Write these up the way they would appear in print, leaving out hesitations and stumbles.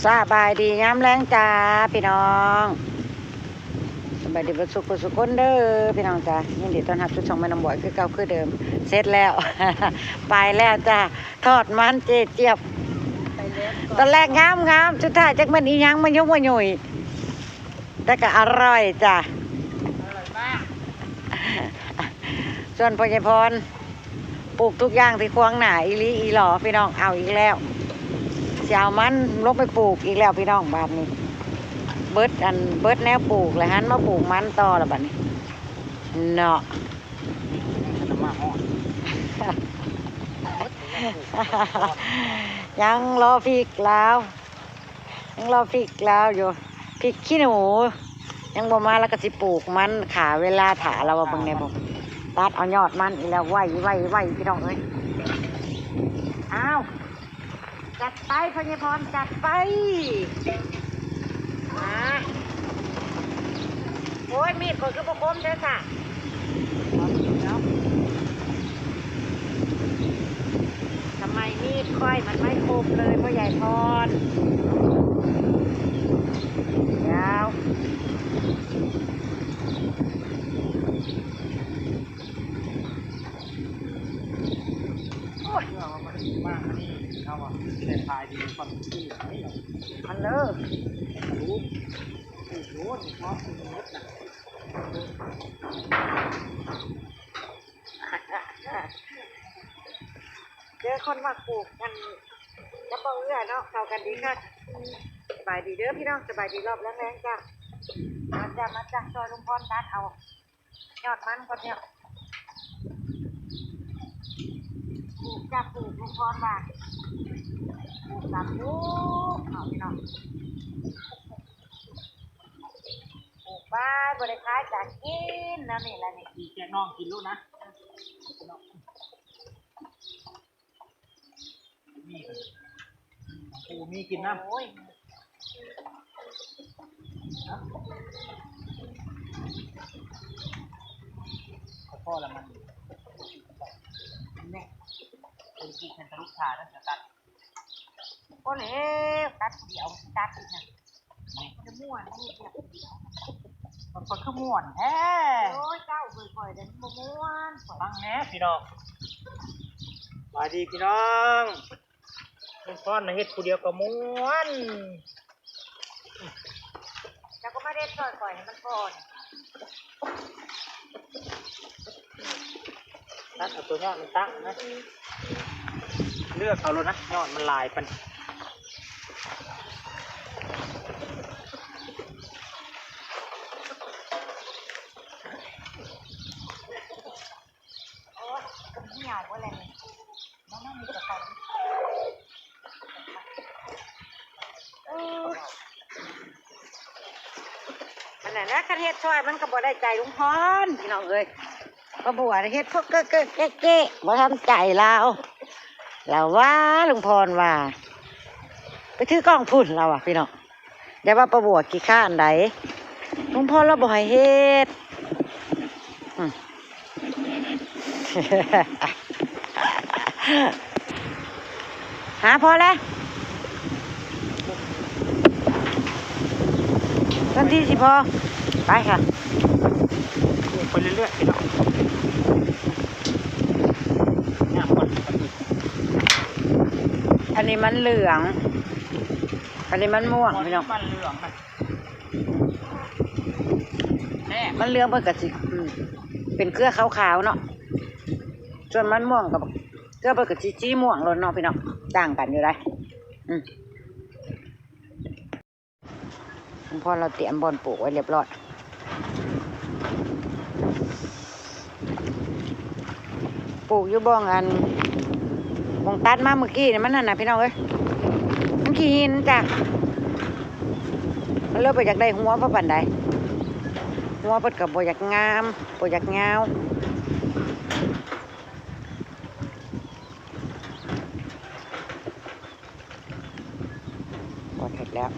สบายดีย้ำแรงจ้าพี่น้องสบายดีบุสุขสุขคนเด้อพี่น้องจ้ายินดีต้อนรับทุกช่องแม่น้ำบ่อยคือเก่าคือเดิมเสร็จแล้ว ไปแล้วจ้าทอดมันเจี๊ยบตอนแรกงามสุดท้ายจักมันอีหยังมันยุ่งมันหยุ่ยแต่ก็อร่อยจ้าส่วนพญพรปลูกทุกอย่างที่ควงหนาอีลีอีหลอพี่น้องเอาอีกแล้วเช้ามันลงไปปลูกอีกแล้วพี่น้องบ้านนี้เบิดแนวปลูกเลยฮันมาปลูกมันต่อแล้วบ้านนี้เนาะ ยังรอพริกแล้วอยู่พริกขี้หนูยังบ่มาแล้วก็สิปลูกมันขาเวลาถาเราว่าเบิ่งในบ่ตัดเอายอดมันอีแล้วไว้พี่น้องเอ้ยอ้าวจัดไปพญพรจัดไปโอ้ยมีดก็คือบ่คมเด้อค่ะทำไมมีดค่อยมันไม่คมเลยพ่อใหญ่พรยาวมากนี่เขาว่าแต่ทายดีกว่าที่เหลือไม่หรอก มันเลิกรู้โอ้โหเพราะคุณมดน่ะเจอคนมาปลูกกันกระเป๋าเอื้อเนาะเข้ากันดีค่ะสบายดีเด้อพี่น้องสบายดีรอบแรงๆจ้ะมาจ้ะซอยลุงพรตัดเอายอดมันก่อนเนี่ยปลูกลุงพรว่าปลูกตัดลูกเอาพี่น้องปลูกบ้านบริขายจากกินนะนี่แหละนี่ มีแกน้องกินลูกนะมีปูมีกินนะ โอ้ยพ่อละมันเนี่ยเป็นปูเป็นตะลุกขาแล้วจะตัด โอ้เลยตัดเดี่ยวตัดอีกนะมันจะม่วนนี่เดียวมันก็คือม่วนแท้ โอ้ยเจ้าบ่อยๆเดี๋ยวมันม่วนฟังแน่พี่น้องสวัสดีพี่น้องเป็นก้อนมาเฮ็ดผู้เดียวก็ม่วน แล้วก็ไม่ได้ปล่อยให้มันพอด ตัดเอาตัวยอดมันตั้งนะเลือกเอาเลยนะยอดมันลายปันโอ้ยเหี่ยวอะไรนี่มันไม่มีกระป๋องอันนั้นนะคันเฮ็ดช่วยมันก็บ่ได้ใจลุงพรพี่น้องเอ้ยก็บัวเฮ็ดพวกเก๊ะบ่ทำใจเราว่าลุงพรว่าไปถือกล้องพุ่นเราอ่ะพี่น้องเดี๋ยวว่าประบัวกี่ข้านใดลุงพรเราบ่ให้เฮ็ดหาพอแล้วทันทีสิพอไปค่ะไปเรื่อยๆพี่น้องเนี่ยคน อันนี้มันเหลืองอันนี้มันม่วงพี่น้อง มันเหลืองนะแน่ มันเหลืองเพื่อกระสิเป็นเครือขาวๆเนาะส่วนมันม่วงกับเครือเพื่อกระสิจี้ม่วงเลยเนาะพี่น้องต่างกันอยู่ได้พอเราเตรียมบอลปลูกไว้เรียบร้อยปลูกอยู่บ้องอันมองตัดมาเมื่อกี้เนี่ยมันนั่นนะพี่น้องเอ้ยมันขี้หินจ้ะมันเริ่มไปอยากได้หัวเพราะปันใดหัวเปิดกับบ่อยากงามบ่อยากเงาพอเสร็จแล้ว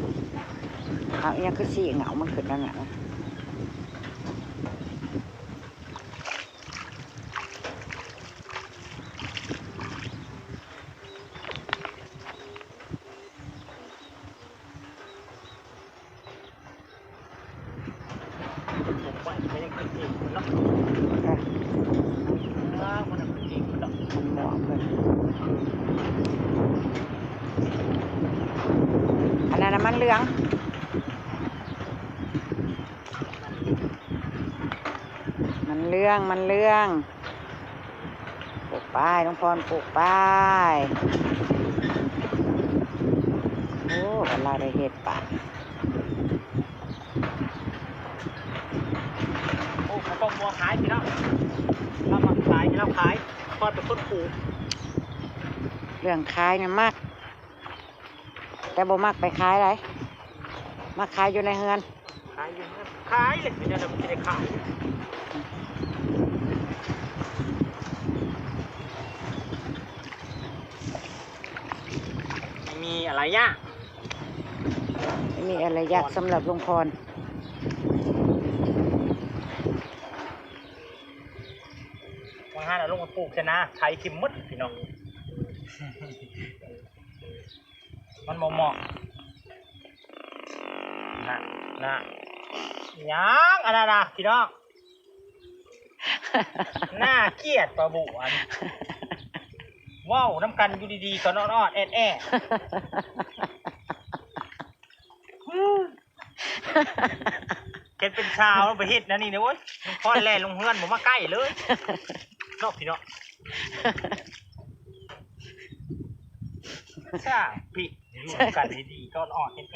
เอาอย่างคือสีเหงามันขึ้นแล้วนะ นน่ะมันเหลืองมันเรื่องปลูกป้ายน้องพรปลูกป้ายโอ้เวลาได้เห็ดป่า โอ้เขาต้องมัวขายพี่น้องเรามาขายเราขายพอเป็นคนปลูก เรื่องขายเนี่ยมากแต่บ่มักไปขายไรมาขายอยู่ในเฮือน ขายอยู่นะขายเลยไม่ได้เราไม่ได้ขายไม่มีอะไรยาก ไม่มีอะไรยากสำหรับลุงพร บางท่านเอาลงมาปลูกชนะไทยทิมมดพี่น้องมันเหมาะนะยังอันนั้นนะพี่น้องน่าเกลียดปลาบุอันว้าวน้ำกันอยู่ดีๆก็นอนๆแอดเก็ดเป็นชาวแล้วไปเฮ็ดนะนี่นะเว้ยพ่อแล่ลงเฮือนผมมาใกล้เลยนอกพี่น้องใช่พี่อยู่กันดีๆก็นอนแอดไป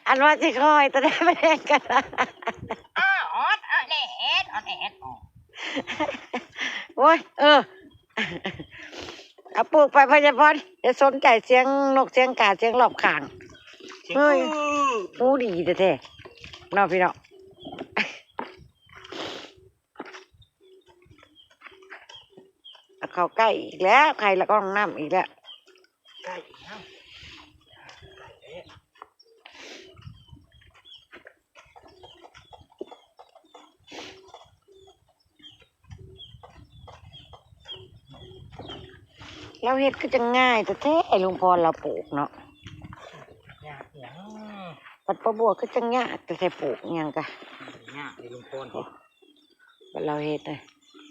อันว่าสิคอยแต่ได้ไม่ได้กัน ออดแอดโอ้ยเอาปลูกไปพยาพรจะสนใจเสียงนกเสียงกาเสียงรอบข้างเฮ้ยหูดีแท้ๆเนาะพี่เนาะเอาเข้าใกล้อีกแล้วใครละก็น้ำอีกแล้ว ใกล้แล้ว เราเฮ็ดก็จะง่ายแต่แท้ลุงพรเราปลูกเนาะ ยากยัง ปัดปะบัวก็จะง่ายแต่แท้ปลูกหยังกะ ยากในลุงพล บัดเราเฮ็ดเลย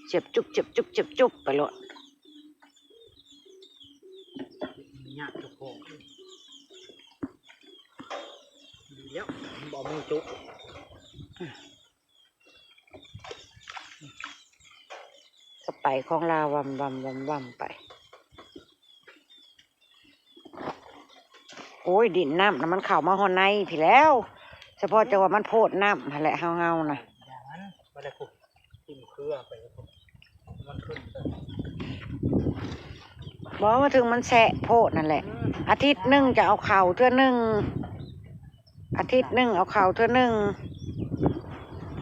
เจ็บจุบไปโลด ยากทุกคนดีแล้วบอกมือจุก ก็ไปของเราวำไปโอ้ยดินน้ำมันเข้ามาหอในพี่แล้วเฉพาะจังหวะมันโพดน้ำหั่นแหละเฮานะ อย่างนั้นไม่ได้คุกกินเครือไปมันขึ้นเลย บอกมาถึงมันแสะโพดนั่นแหละ อาทิตย์หนึ่งจะเอาเข่าเท่านึงอาทิตย์หนึ่งเอาเข่าเท่านึง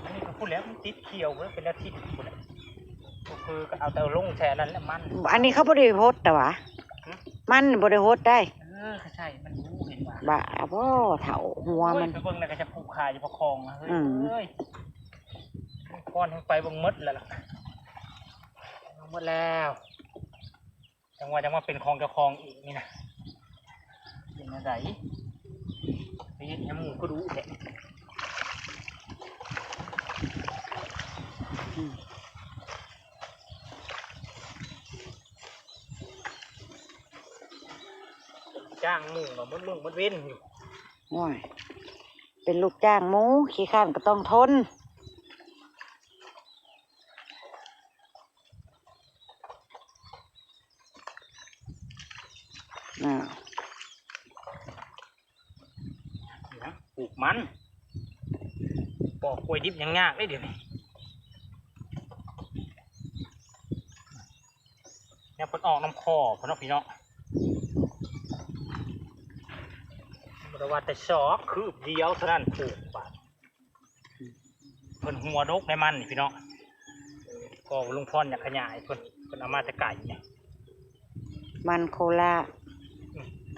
อันนี้ก็พูดแล้วมันติดเขียวแล้วเป็นอาทิตย์พูดแล้วก็คือเอาแต่ลงแช่นั้นแล้วมัน อันนี้เขาบริโภคแต่ว่ามันบริโภคได้ ใช่มันรู้เห็นว่า บ้าบ่เถาหัวมัน ไปเบิ่งแล้วก็จะผูกขาอยู่ประคองนะเฮ้ยก้อนทั้งไปเบิ่งมดแล้วล่ะหมดแล้วจังหวะจะมาเป็นคลองจะคลองอีกนี่นะเป็นอะไรไปเห็นยาหมูก็รู้แหละจ้างหมูเนาะมันมึงมันเว้นอยู่ โอ้ยเป็นลูกจ้างหมูขี้ข้านก็ต้องทนน่ะ นะปลูกมันปอกกล้วยดิบยังยากเลยเดี๋ยวนี้เนี่ยเพิ่นออกน้ำคอเพิ่นเอาพี่น้องบริวารแต่ชอกคืบเดียวเท่านั้นปลูกบาดเพิ่นหัวดกในมันนี่พี่น้องก็ลุงพรอยากขยายเพิ่นเอามาแต่ไก่เนี่ย มันโคลา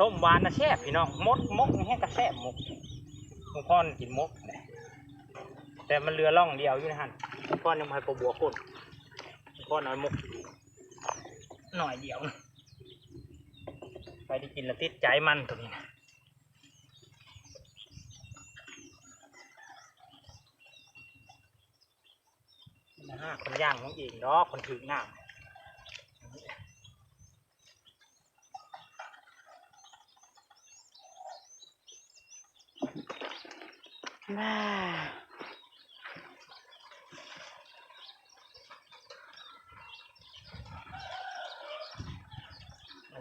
ต้มหวานนะแซ่บพี่น้องมกนี่แห้งกระแซ่บมกลุงพรกินมกเนี่ยแต่มันเรือล่องเดียวอยู่นะฮันลุงพรยังมาให้ปลาบัวคนลุงพรเอามกหน่อยเดียวนะไปได้กินแล้วติดใจมันตรงนี้นะนะฮะ คนย่างของเองเนาะคนถือหน้าว้า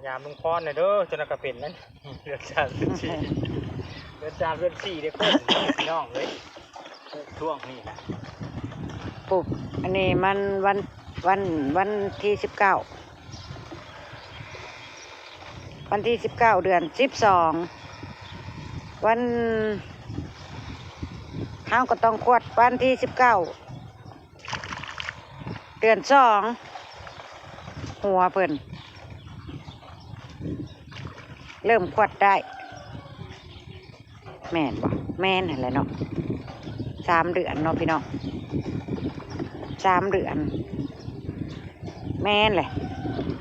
ยามลุงพรเนี่ยเด้อจนกระเป็นนั้นเดือดจานเดือดสี่เดือดจานเดือดสี่ได้คนพี่น้องเลยช่วงนี้นะ ปลูกอันนี้มันวันที่19วันที่19เดือน12วันเฮาก็ต้องขวดวันที่19เดือน2หัวเพิ่นเริ่มขวดได้แม่นบ่แม่นหั่นแหละเนาะ3 เดือนเนาะพี่น้อง3 เดือนแม่นเลย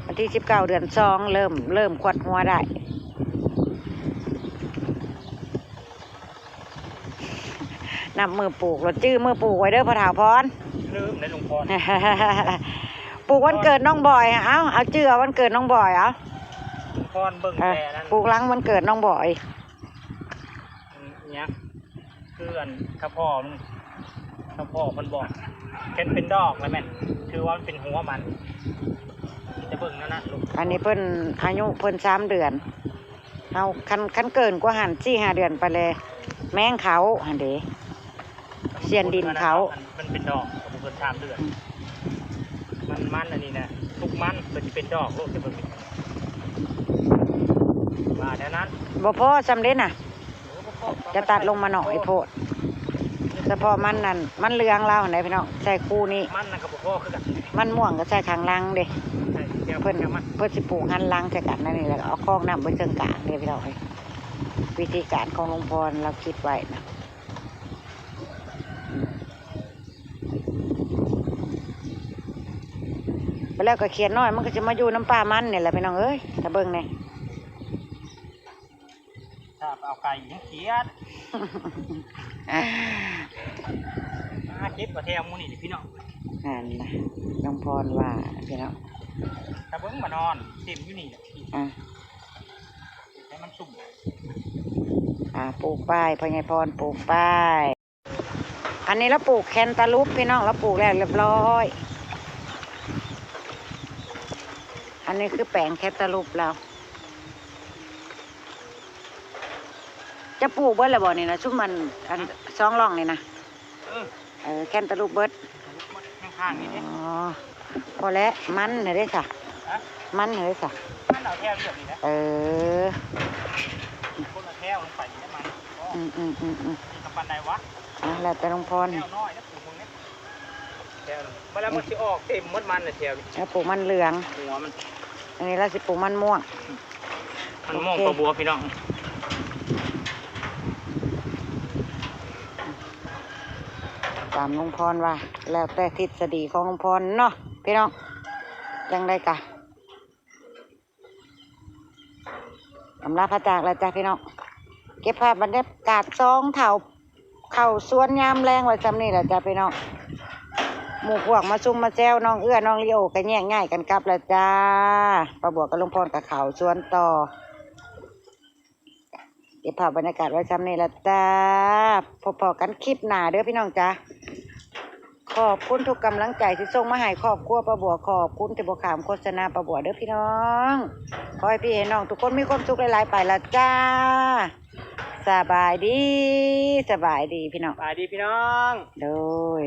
วันที่19เดือน2เริ่มขวดหัวได้นับมือปลูกรถจื้อมือปลูกไว้เด้อพ่อถาวพร ลืมในลุงพร ปลูกวันเกิดน้องบอยเอาจื้อเอาวันเกิดน้องบอยเอา ลุงพรเบิ่งแต่นั้น ปลูกหลังวันเกิดน้องบอย เนี่ยคืออันข้าพ่อมันบอกแค่เป็นดอกแล้วแม่นคือว่ามันเป็นหัวมันจะเบิ่งนั่นนะลูก อันนี้เพิ่นอายุเพิ่น3 เดือนเอาคันเกินกว่าหัน4-5 เดือนไปเลยแมงเขาหันเด้เสียนดินเขา มันเป็นดอกกับเพิ่น3 เดือนมันอันนี้นะทุกมันมันจะเป็นดอกลูกจะเบิ่งว่าแค่นั้น บ่พอสำเร็จน่ะจะตัดลงมาหน่อยโพดเฉพาะมันนั่นมันเหลืองแล้วไหนพี่น้องใส่คู่นี้ มันนั่นกับพ่อคือกัน มันม่วงก็ใส่ข้างล่างเด้ ใช่แก้ว เพิ่น มัน สิปลูกหันล่างใส่กันนั่นนี่แหละเอาคลองน้ำไว้เชิงกลางเด้พี่น้องเอ้ยวิธีการของหลวงพ่อเราคิดไว้นะไปแล้วก็เขียนน้อยมันก็จะมาอยู่น้ำปลามันเนี่ยแหละพี่น้องเอ้ยถ้าเบิ่งเนี่ย ถ้าเอาไก่ยังเขียดเก็บกระเทียมมูนี่พี่น้อง นั่นนะน้องพรว่าพี่น้อง ถ้าเบิ่งมานอนเต็มอยู่นี่แหละให้มันสุ่ม ปลูกป้ายพญายพรปลูกป้ายอันนี้เราปลูกแคนตาลูปพี่น้องเราปลูกแล้วเรียบร้อยอันนี้คือแปลงแคนตาลูปเราจะปลูกเบิดแล้วบ่นี่นะชุบมันอันซองร่องนี่นะแคนตาลูปเบิด ข้างๆนี่เด้ อ๋อพอแล้วมันเห็นได้ค่ะมันเห็นได้ค่ะ มันเอาแท้เรียบนี่นะ คนละแท้ลงไปนี่ได้มันนี่กับปันใดวะ แล้วแต่หลวงพร แท้น้อยนะปลูกมึงเนี่ยแท้มาแล้วมันสิออกเต็มมดมันน่ะแท้ แล้วปลูกมันเหลือง หัวมัน อันนี้เราสิปลูกมันม่วง มันม่วงกระบัวพี่น้อง ตามหลวงพรว่า แล้วแต่ทฤษฎีของหลวงพรเนาะพี่น้องยังได้กะอำลาพระจากแล้วจ้ะพี่น้องเก็บภาพบรรยากาศ2 เท่าเข่าสวนยามแรงไว้จำนี่แหละจ้ะพี่น้องหมู่พวกมาซุ่มมาแจวน้องเอื้อน้องลีโอกันแย่งง่ายกันกลับแล้วจ้าประบวกกับหลวงพรกับเข่าสวนต่อเก็บภาพบรรยากาศไว้จำนี่แหละจ้าพอๆกันคลิปหน้าเด้อพี่น้องจ้าขอบคุณทุกกำลังใจที่ส่งมาให้ครอบครัวประบัวขอบคุณที่บขามโฆษณาประบัวเด้อพี่น้องขอให้พี่เห็นน้องทุกคนมีความสุขหลายๆไปละจ้าสบายดีพี่น้อง สบายดีพี่น้อง โดย